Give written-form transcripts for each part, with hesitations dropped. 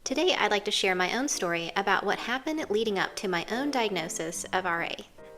Today, I'd like to share my own story about what happened leading up to my own diagnosis of RA.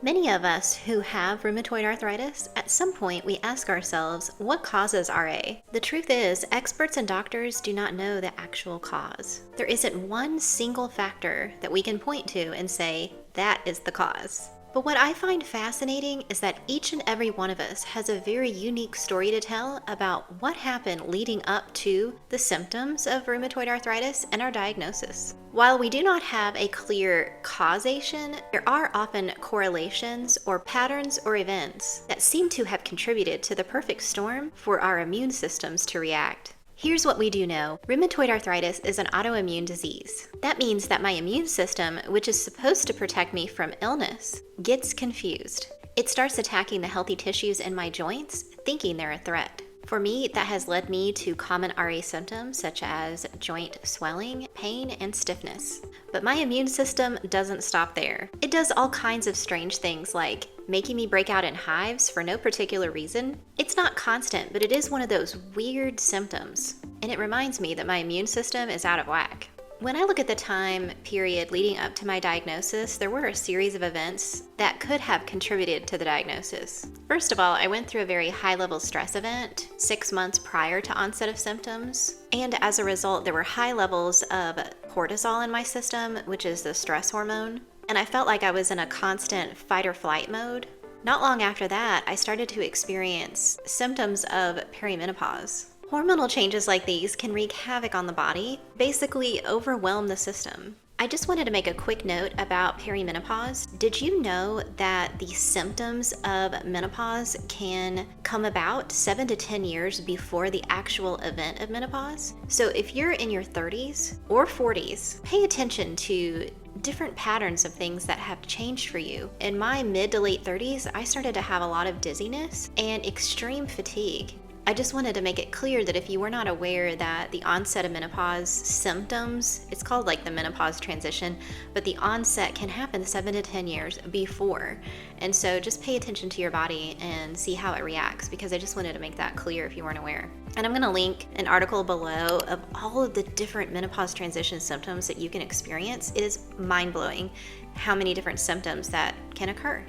Many of us who have rheumatoid arthritis, at some point we ask ourselves, what causes RA? The truth is, experts and doctors do not know the actual cause. There isn't one single factor that we can point to and say, that is the cause. But what I find fascinating is that each and every one of us has a very unique story to tell about what happened leading up to the symptoms of rheumatoid arthritis and our diagnosis. While we do not have a clear causation, there are often correlations or patterns or events that seem to have contributed to the perfect storm for our immune systems to react. Here's what we do know. Rheumatoid arthritis is an autoimmune disease. That means that my immune system, which is supposed to protect me from illness, gets confused. It starts attacking the healthy tissues in my joints, thinking they're a threat. For me, that has led me to common RA symptoms such as joint swelling, pain, and stiffness. But my immune system doesn't stop there. It does all kinds of strange things like making me break out in hives for no particular reason. It's not constant, but it is one of those weird symptoms. And it reminds me that my immune system is out of whack. When I look at the time period leading up to my diagnosis, there were a series of events that could have contributed to the diagnosis. First of all, I went through a very high-level stress event 6 months prior to onset of symptoms, and as a result, there were high levels of cortisol in my system, which is the stress hormone, and I felt like I was in a constant fight-or-flight mode. Not long after that, I started to experience symptoms of perimenopause. Hormonal changes like these can wreak havoc on the body, basically overwhelm the system. I just wanted to make a quick note about perimenopause. Did you know that the symptoms of menopause can come about 7 to 10 years before the actual event of menopause? So if you're in your 30s or 40s, pay attention to different patterns of things that have changed for you. In my mid to late 30s, I started to have a lot of dizziness and extreme fatigue. I just wanted to make it clear that if you were not aware that the onset of menopause symptoms, it's called like the menopause transition, but the onset can happen 7 to 10 years before. And so just pay attention to your body and see how it reacts, because I just wanted to make that clear if you weren't aware. And I'm going to link an article below of all of the different menopause transition symptoms that you can experience. It is mind-blowing how many different symptoms that can occur.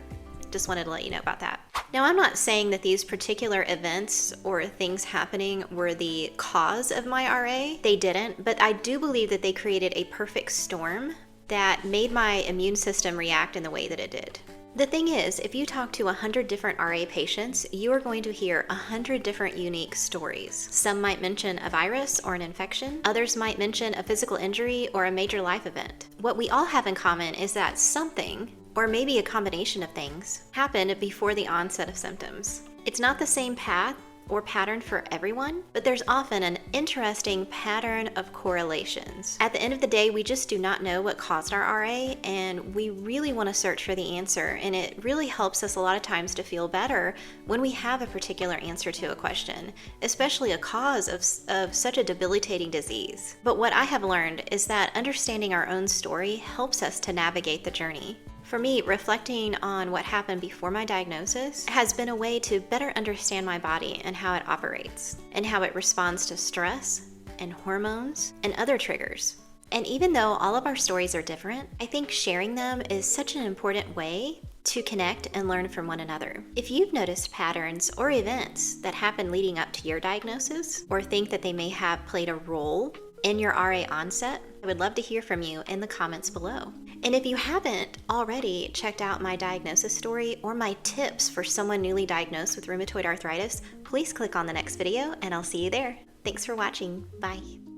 Just wanted to let you know about that. Now, I'm not saying that these particular events or things happening were the cause of my RA. They didn't, but I do believe that they created a perfect storm that made my immune system react in the way that it did. The thing is, if you talk to 100 different RA patients, you are going to hear 100 different unique stories. Some might mention a virus or an infection. Others might mention a physical injury or a major life event. What we all have in common is that something, or maybe a combination of things, happened before the onset of symptoms. It's not the same path or pattern for everyone, but there's often an interesting pattern of correlations. At the end of the day, we just do not know what caused our RA, and we really want to search for the answer, and it really helps us a lot of times to feel better when we have a particular answer to a question, especially a cause of such a debilitating disease. But what I have learned is that understanding our own story helps us to navigate the journey. For me, reflecting on what happened before my diagnosis has been a way to better understand my body and how it operates, and how it responds to stress and hormones and other triggers. And even though all of our stories are different, I think sharing them is such an important way to connect and learn from one another. If you've noticed patterns or events that happen leading up to your diagnosis, or think that they may have played a role in your RA onset, I would love to hear from you in the comments below. And if you haven't already checked out my diagnosis story or my tips for someone newly diagnosed with rheumatoid arthritis, please click on the next video and I'll see you there. Thanks for watching. Bye.